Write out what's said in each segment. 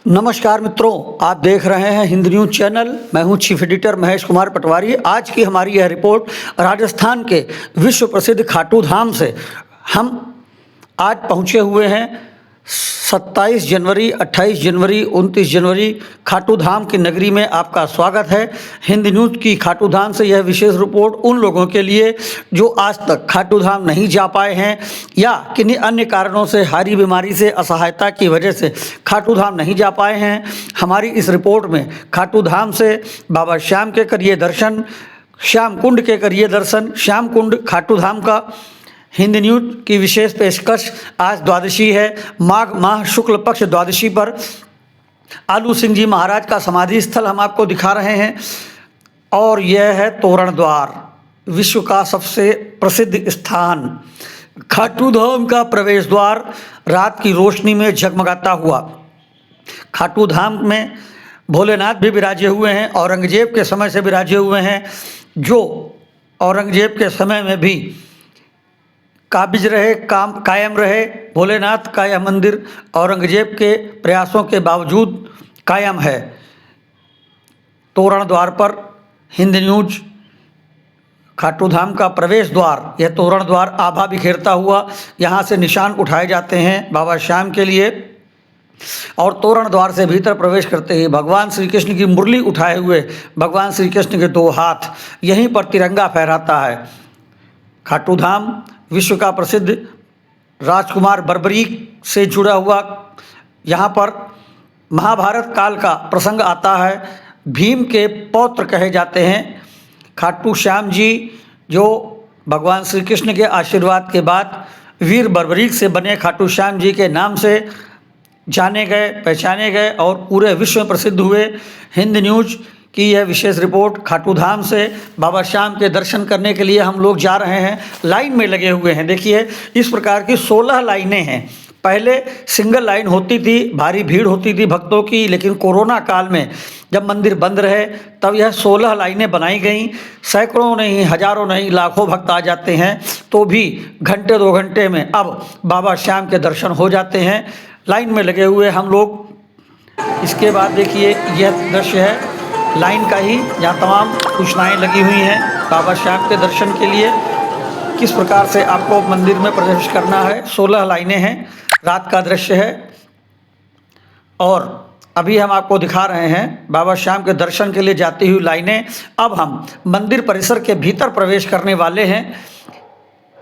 नमस्कार मित्रों, आप देख रहे हैं हिंद न्यूज़ चैनल। मैं हूं चीफ एडिटर महेश कुमार पटवारी। आज की हमारी यह रिपोर्ट राजस्थान के विश्व प्रसिद्ध खाटू धाम से। हम आज पहुंचे हुए हैं 27 जनवरी, 28 जनवरी, 29 जनवरी। खाटू धाम की नगरी में आपका स्वागत है। हिंद न्यूज़ की खाटू धाम से यह विशेष रिपोर्ट उन लोगों के लिए जो आज तक खाटू धाम नहीं जा पाए हैं या किन्हीं अन्य कारणों से, हारी बीमारी से, असहायता की वजह से खाटू धाम नहीं जा पाए हैं। हमारी इस रिपोर्ट में खाटू धाम से बाबा श्याम के करिए दर्शन, श्याम कुंड के करिए दर्शन। श्याम कुंड खाटू धाम का हिंद न्यूज़ की विशेष पेशकश। आज द्वादशी है, माघ माह शुक्ल पक्ष द्वादशी पर आलू सिंह जी महाराज का समाधि स्थल हम आपको दिखा रहे हैं। और यह है तोरण द्वार, विश्व का सबसे प्रसिद्ध स्थान खाटू धाम का प्रवेश द्वार रात की रोशनी में झगमगाता हुआ। खाटू धाम में भोलेनाथ भी विराजे हुए हैं, औरंगजेब के समय से विराजे हुए हैं, जो औरंगजेब के समय में भी काबिज रहे, कायम रहे। भोलेनाथ का यह मंदिर औरंगजेब के प्रयासों के बावजूद कायम है। तोरण द्वार पर हिंद न्यूज़ खाटू धाम का प्रवेश द्वार, यह तोरण द्वार आभा बिखेरता हुआ यहाँ से निशान उठाए जाते हैं बाबा श्याम के लिए। और तोरण द्वार से भीतर प्रवेश करते ही भगवान श्री कृष्ण की मुरली उठाए हुए भगवान श्री कृष्ण के दो हाथ यहीं पर तिरंगा फहराता है। खाटू धाम विश्व का प्रसिद्ध राजकुमार बर्बरीक से जुड़ा हुआ, यहाँ पर महाभारत काल का प्रसंग आता है। भीम के पौत्र कहे जाते हैं खाटू श्याम जी, जो भगवान श्री कृष्ण के आशीर्वाद के बाद वीर बर्बरीक से बने खाटू श्याम जी के नाम से जाने गए, पहचाने गए और पूरे विश्व में प्रसिद्ध हुए। हिंद न्यूज़ की यह विशेष रिपोर्ट खाटू धाम से बाबा श्याम के दर्शन करने के लिए हम लोग जा रहे हैं। लाइन में लगे हुए हैं, देखिए इस प्रकार की 16 लाइनें हैं। पहले सिंगल लाइन होती थी, भारी भीड़ होती थी भक्तों की, लेकिन कोरोना काल में जब मंदिर बंद रहे तब यह 16 लाइनें बनाई गईं। सैकड़ों नहीं, हजारों नहीं, लाखों भक्त आ जाते हैं, तो भी घंटे 2 घंटे में अब बाबा श्याम के दर्शन हो जाते हैं। लाइन में लगे हुए हम लोग। इसके बाद देखिए यह दृश्य है लाइन का ही, जहाँ तमाम सूचनाएँ लगी हुई हैं बाबा श्याम के दर्शन के लिए। किस प्रकार से आपको मंदिर में प्रवेश करना है, 16 लाइनें हैं। रात का दृश्य है और अभी हम आपको दिखा रहे हैं बाबा श्याम के दर्शन के लिए जाती हुई लाइनें। अब हम मंदिर परिसर के भीतर प्रवेश करने वाले हैं।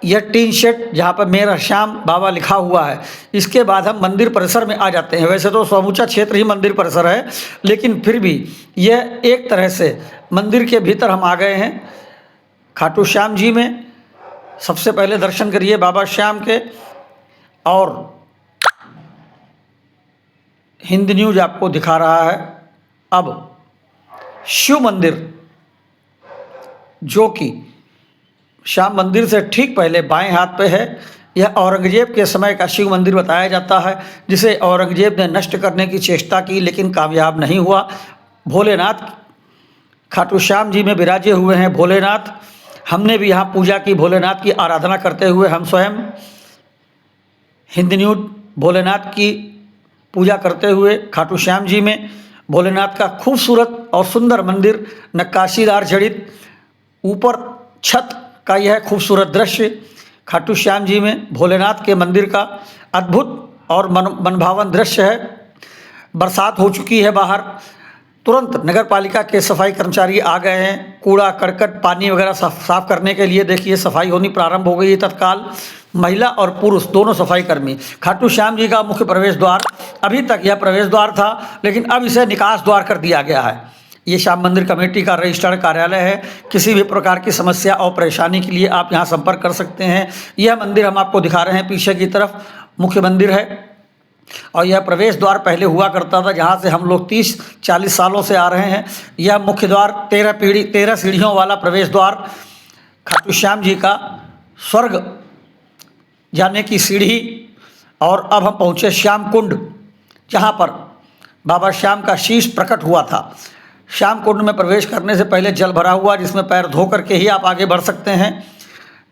यह टीन शेड जहाँ पर मेरा श्याम बाबा लिखा हुआ है, इसके बाद हम मंदिर परिसर में आ जाते हैं। वैसे तो समूचा क्षेत्र ही मंदिर परिसर है, लेकिन फिर भी यह एक तरह से मंदिर के भीतर हम आ गए हैं। खाटू श्याम जी में सबसे पहले दर्शन करिए बाबा श्याम के। और हिंद न्यूज़ आपको दिखा रहा है अब शिव मंदिर, जो कि श्याम मंदिर से ठीक पहले बाएं हाथ पे है। यह औरंगजेब के समय का शिव मंदिर बताया जाता है, जिसे औरंगजेब ने नष्ट करने की चेष्टा की लेकिन कामयाब नहीं हुआ। भोलेनाथ खाटू श्याम जी में विराजे हुए हैं। भोलेनाथ, हमने भी यहाँ पूजा की, भोलेनाथ की आराधना करते हुए हम स्वयं हिंद न्यूज़ भोलेनाथ की पूजा करते हुए खाटू श्याम जी में। भोलेनाथ का खूबसूरत और सुंदर मंदिर, नक्काशीदार जड़ित, ऊपर छत का यह खूबसूरत दृश्य खाटू श्याम जी में भोलेनाथ के मंदिर का अद्भुत और मनभावन दृश्य है। बरसात हो चुकी है बाहर, तुरंत नगर पालिका के सफाई कर्मचारी आ गए हैं। कूड़ा करकट, पानी वगैरह साफ करने के लिए देखिए सफाई होनी प्रारंभ हो गई है तत्काल। महिला और पुरुष दोनों सफाई कर्मी। खाटू श्याम जी का मुख्य प्रवेश द्वार, अभी तक यह प्रवेश द्वार था लेकिन अब इसे निकास द्वार कर दिया गया है। ये श्याम मंदिर कमेटी का रजिस्टर्ड कार्यालय है। किसी भी प्रकार की समस्या और परेशानी के लिए आप यहाँ संपर्क कर सकते हैं। यह मंदिर हम आपको दिखा रहे हैं, पीछे की तरफ मुख्य मंदिर है। और यह प्रवेश द्वार पहले हुआ करता था, जहाँ से हम लोग 30-40 सालों से आ रहे हैं। यह मुख्य द्वार 13 सीढ़ियों वाला प्रवेश द्वार खाटू श्याम जी का स्वर्ग जाने की सीढ़ी। और अब हम पहुँचे श्याम कुंड, जहाँ पर बाबा श्याम का शीश प्रकट हुआ था। श्याम कुंड में प्रवेश करने से पहले जल भरा हुआ, जिसमें पैर धो करके ही आप आगे बढ़ सकते हैं।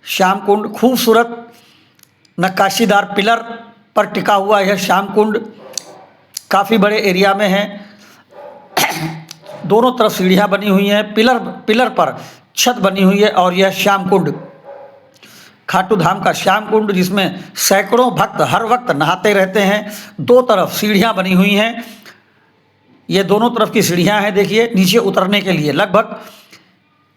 श्याम कुंड खूबसूरत नक्काशीदार पिलर पर टिका हुआ यह श्याम कुंड काफ़ी बड़े एरिया में है। दोनों तरफ सीढ़ियाँ बनी हुई हैं, पिलर पर छत बनी हुई है। और यह श्याम कुंड, खाटू धाम का श्याम कुंड, जिसमें सैकड़ों भक्त हर वक्त नहाते रहते हैं। दो तरफ सीढ़ियाँ बनी हुई हैं। ये दोनों तरफ की सीढ़ियाँ हैं। देखिए, नीचे उतरने के लिए लगभग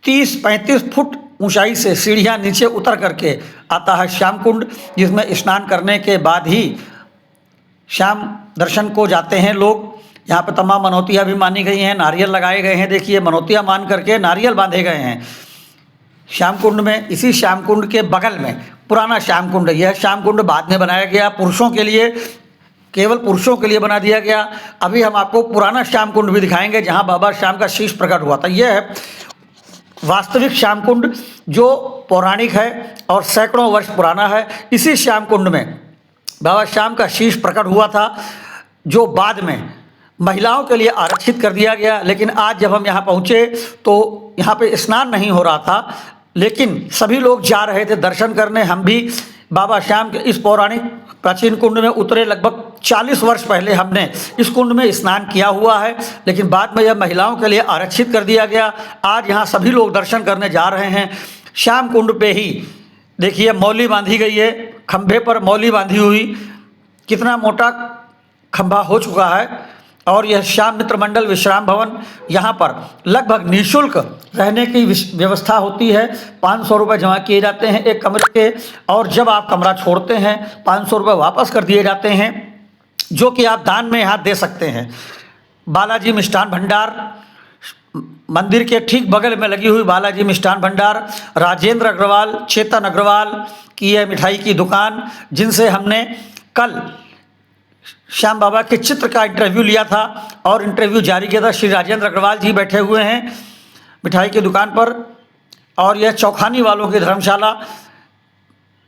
30-35 फुट ऊंचाई से सीढ़ियाँ नीचे उतर करके आता है श्याम कुंड, जिसमें स्नान करने के बाद ही श्याम दर्शन को जाते हैं लोग। यहाँ पर तमाम मनौतियाँ भी मानी गई हैं, नारियल लगाए गए हैं। देखिए, मनौतियाँ मान करके नारियल बांधे गए हैं श्याम कुंड में। इसी श्याम कुंड के बगल में पुराना श्याम कुंड है। यह श्याम कुंड बाद में बनाया गया, पुरुषों के लिए, केवल पुरुषों के लिए बना दिया गया। अभी हम आपको पुराना श्याम कुंड भी दिखाएंगे, जहाँ बाबा श्याम का शीश प्रकट हुआ था। यह है वास्तविक श्याम कुंड, जो पौराणिक है और सैकड़ों वर्ष पुराना है। इसी श्याम कुंड में बाबा श्याम का शीश प्रकट हुआ था, जो बाद में महिलाओं के लिए आरक्षित कर दिया गया। लेकिन आज जब हम यहाँ पहुँचे तो यहाँ पे स्नान नहीं हो रहा था, लेकिन सभी लोग जा रहे थे दर्शन करने। हम भी बाबा श्याम के इस पौराणिक प्राचीन कुंड में उतरे। लगभग 40 वर्ष पहले हमने इस कुंड में स्नान किया हुआ है, लेकिन बाद में यह महिलाओं के लिए आरक्षित कर दिया गया। आज यहाँ सभी लोग दर्शन करने जा रहे हैं। श्याम कुंड पे ही देखिए मौली बांधी गई है, खंभे पर मौली बांधी हुई, कितना मोटा खंभा हो चुका है। और यह श्याम मित्र मंडल विश्राम भवन, यहाँ पर लगभग निःशुल्क रहने की व्यवस्था होती है। 500 रुपये जमा किए जाते हैं एक कमरे के, और जब आप कमरा छोड़ते हैं 500 रुपये वापस कर दिए जाते हैं, जो कि आप दान में यहाँ दे सकते हैं। बालाजी मिष्ठान भंडार, मंदिर के ठीक बगल में लगी हुई बालाजी मिष्ठान भंडार, राजेंद्र अग्रवाल, चेतन अग्रवाल की यह मिठाई की दुकान, जिनसे हमने कल श्याम बाबा के चित्र का इंटरव्यू लिया था और इंटरव्यू जारी किया था। श्री राजेंद्र अग्रवाल जी बैठे हुए हैं मिठाई की दुकान पर। और यह चौखानी वालों की धर्मशाला,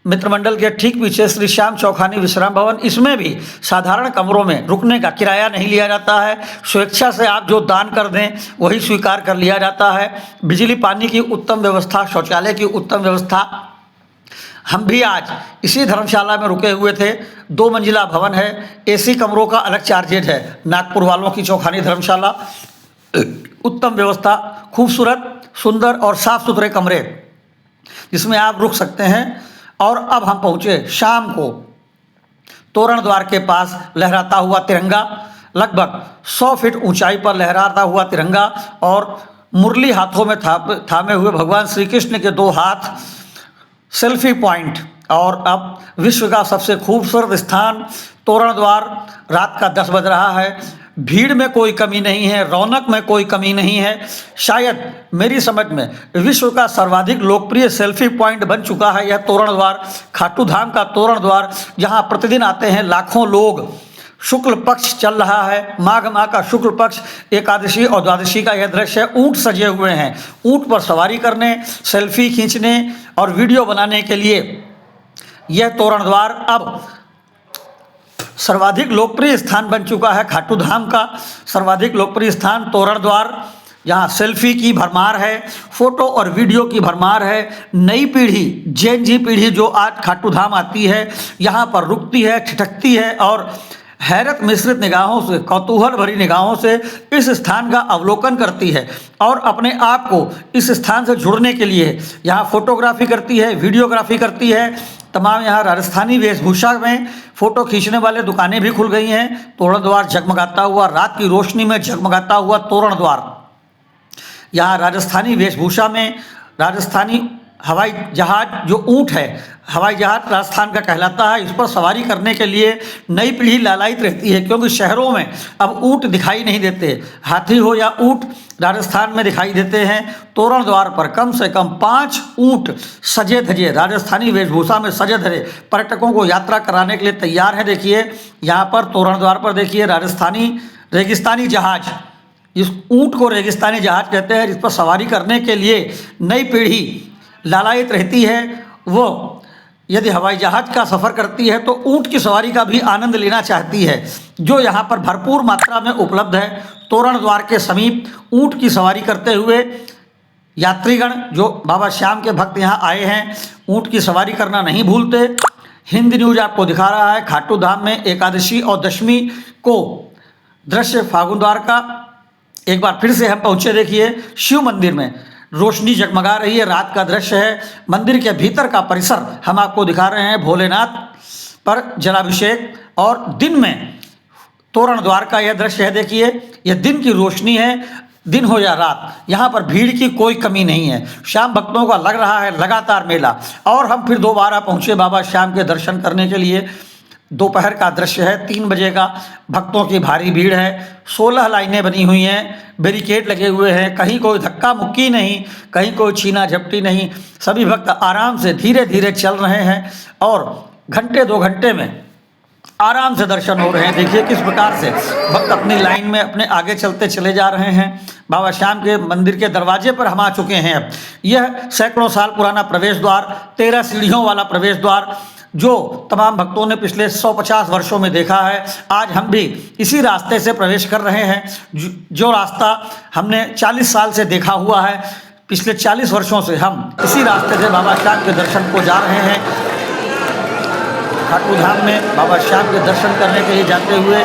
मित्रमंडल के ठीक पीछे श्री श्याम चौखानी विश्राम भवन। इसमें भी साधारण कमरों में रुकने का किराया नहीं लिया जाता है। स्वेच्छा से आप जो दान कर दें वही स्वीकार कर लिया जाता है। बिजली पानी की उत्तम व्यवस्था, शौचालय की उत्तम व्यवस्था। हम भी आज इसी धर्मशाला में रुके हुए थे। 2 मंजिला भवन है, एसी कमरों का अलग चार्जेज है। नागपुर वालों की चौखानी धर्मशाला, उत्तम व्यवस्था, खूबसूरत, सुंदर और साफ सुथरे कमरे, जिसमें आप रुक सकते हैं। और अब हम पहुँचे शाम को तोरण द्वार के पास लहराता हुआ तिरंगा, लगभग 100 फीट ऊंचाई पर लहराता हुआ तिरंगा, और मुरली हाथों में थामे हुए भगवान श्री कृष्ण के 2 हाथ, सेल्फी पॉइंट। और अब विश्व का सबसे खूबसूरत स्थान तोरण द्वार। रात का 10 बज रहा है, भीड़ में कोई कमी नहीं है, रौनक में कोई कमी नहीं है। शायद मेरी समझ में विश्व का सर्वाधिक लोकप्रिय सेल्फी पॉइंट बन चुका है यह तोरण द्वार, खाटू धाम का तोरण द्वार, जहां प्रतिदिन आते हैं लाखों लोग। शुक्ल पक्ष चल रहा है, माघ माह का शुक्ल पक्ष, एकादशी और द्वादशी का यह दृश्य है। ऊँट सजे हुए हैं, ऊँट पर सवारी करने, सेल्फी खींचने और वीडियो बनाने के लिए यह तोरण द्वार अब सर्वाधिक लोकप्रिय स्थान बन चुका है। खाटू धाम का सर्वाधिक लोकप्रिय स्थान तोरण द्वार, यहाँ सेल्फी की भरमार है, फोटो और वीडियो की भरमार है। नई पीढ़ी, जेन जी पीढ़ी जो आज खाटू धाम आती है, यहाँ पर रुकती है, ठिठकती है और हैरत मिश्रित निगाहों से, कौतूहल भरी निगाहों से इस स्थान का अवलोकन करती है और अपने आप को इस स्थान से जुड़ने के लिए यहाँ फोटोग्राफी करती है, वीडियोग्राफी करती है। तमाम यहाँ राजस्थानी वेशभूषा में फ़ोटो खींचने वाले दुकानें भी खुल गई हैं। तोरण द्वार जगमगाता हुआ, रात की रोशनी में जगमगाता हुआ तोरण द्वार, यहाँ राजस्थानी वेशभूषा में, राजस्थानी हवाई जहाज जो ऊँट है, हवाई जहाज राजस्थान का कहलाता है, इस पर सवारी करने के लिए नई पीढ़ी लालायित रहती है, क्योंकि शहरों में अब ऊँट दिखाई नहीं देते। हाथी हो या ऊँट राजस्थान में दिखाई देते हैं। तोरण द्वार पर कम से कम 5 ऊँट सजे धजे, राजस्थानी वेशभूषा में सजे धजे पर्यटकों को यात्रा कराने के लिए तैयार हैं। देखिए यहाँ पर तोरण द्वार पर देखिए राजस्थानी रेगिस्तानी जहाज, इस ऊँट को रेगिस्तानी जहाज कहते हैं, जिस पर सवारी करने के लिए नई पीढ़ी लालायित रहती है। वो यदि हवाई जहाज का सफ़र करती है तो ऊँट की सवारी का भी आनंद लेना चाहती है, जो यहाँ पर भरपूर मात्रा में उपलब्ध है। तोरण द्वार के समीप ऊँट की सवारी करते हुए यात्रीगण जो बाबा श्याम के भक्त यहाँ आए हैं, ऊँट की सवारी करना नहीं भूलते। हिंद न्यूज़ आपको दिखा रहा है खाटू धाम में एकादशी और दशमी को दृश्य फागुन द्वार का। एक बार फिर से हम पहुँचे, देखिए शिव मंदिर में रोशनी जगमगा रही है, रात का दृश्य है। मंदिर के भीतर का परिसर हम आपको दिखा रहे हैं। भोलेनाथ पर जलाभिषेक और दिन में तोरण द्वार का यह दृश्य है। देखिए यह दिन की रोशनी है, दिन हो या रात, यहाँ पर भीड़ की कोई कमी नहीं है। शाम भक्तों का लग रहा है लगातार मेला। और हम फिर दोबारा पहुँचे बाबा श्याम के दर्शन करने के लिए। दोपहर का दृश्य है, 3 बजे का। भक्तों की भारी भीड़ है, 16 लाइनें बनी हुई हैं, बैरिकेड लगे हुए हैं, कहीं कोई धक्का मुक्की नहीं, कहीं कोई छीना झपटी नहीं। सभी भक्त आराम से धीरे धीरे चल रहे हैं और घंटे 2 घंटे में आराम से दर्शन हो रहे हैं। देखिए किस प्रकार से भक्त अपनी लाइन में अपने आगे चलते चले जा रहे हैं। बाबा श्याम के मंदिर के दरवाजे पर हम आ चुके हैं। अब यह सैकड़ों साल पुराना प्रवेश द्वार, 13 सीढ़ियों वाला प्रवेश द्वार, जो तमाम भक्तों ने पिछले 150 वर्षों में देखा है, आज हम भी इसी रास्ते से प्रवेश कर रहे हैं। जो रास्ता हमने 40 साल से देखा हुआ है, पिछले 40 वर्षों से हम इसी रास्ते से बाबा श्याम के दर्शन को जा रहे हैं। खाटू धाम में बाबा श्याम के दर्शन करने के लिए जाते हुए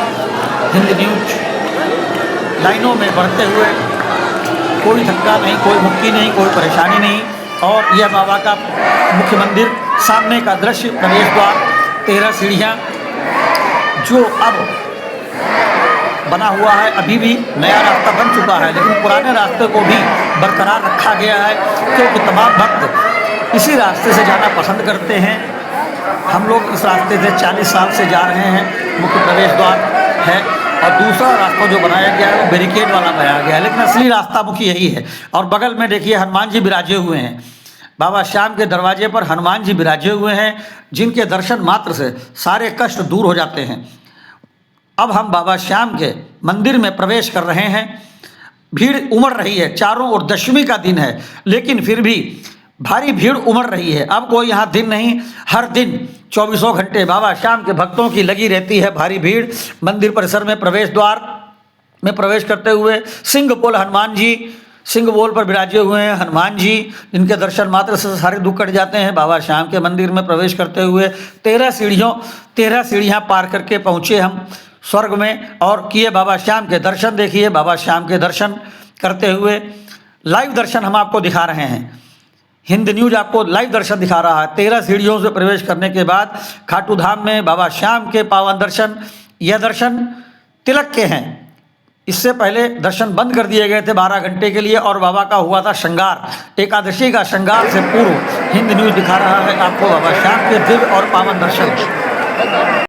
हिंद न्यूज लाइनों में बढ़ते हुए, कोई धक्का नहीं, कोई मुक्की नहीं, कोई परेशानी नहीं। और यह बाबा का मुख्य मंदिर, सामने का दृश्य प्रवेश द्वार, 13 सीढ़ियाँ जो अब बना हुआ है। अभी भी नया रास्ता बन चुका है, लेकिन पुराने रास्ते को भी बरकरार रखा गया है, क्योंकि तमाम भक्त इसी रास्ते से जाना पसंद करते हैं। हम लोग इस रास्ते से 40 साल से जा रहे हैं। मुख्य प्रवेश द्वार है और दूसरा रास्ता जो बनाया गया है वो बैरिकेड वाला बनाया गया है, लेकिन असली रास्ता मुख्य यही है। और बगल में देखिए हनुमान जी विराजे हुए हैं। बाबा श्याम के दरवाजे पर हनुमान जी विराजे हुए हैं, जिनके दर्शन मात्र से सारे कष्ट दूर हो जाते हैं। अब हम बाबा श्याम के मंदिर में प्रवेश कर रहे हैं। भीड़ उमड़ रही है, चारों ओर दशमी का दिन है, लेकिन फिर भी भारी भीड़ उमड़ रही है। अब कोई यहाँ दिन नहीं, हर दिन 24 घंटे बाबा श्याम के भक्तों की लगी रहती है भारी भीड़। मंदिर परिसर में प्रवेश द्वार में प्रवेश करते हुए सिंह बोल हनुमान जी, सिंह बोल पर विराजे हुए हैं हनुमान जी, इनके दर्शन मात्र से सारे दुख कट जाते हैं। बाबा श्याम के मंदिर में प्रवेश करते हुए 13 सीढ़ियाँ पार करके पहुँचे हम स्वर्ग में और किए बाबा श्याम के दर्शन। देखिए बाबा श्याम के दर्शन करते हुए लाइव दर्शन हम आपको दिखा रहे हैं। हिंद न्यूज आपको लाइव दर्शन दिखा रहा है। 13 सीढ़ियों से प्रवेश करने के बाद खाटू धाम में बाबा श्याम के पावन दर्शन, यह दर्शन तिलक के हैं। इससे पहले दर्शन बंद कर दिए गए थे 12 घंटे के लिए और बाबा का हुआ था श्रृंगार। एकादशी का श्रृंगार से पूर्व हिंद न्यूज दिखा रहा है आपको बाबा श्याम के दिव्य और पावन दर्शन।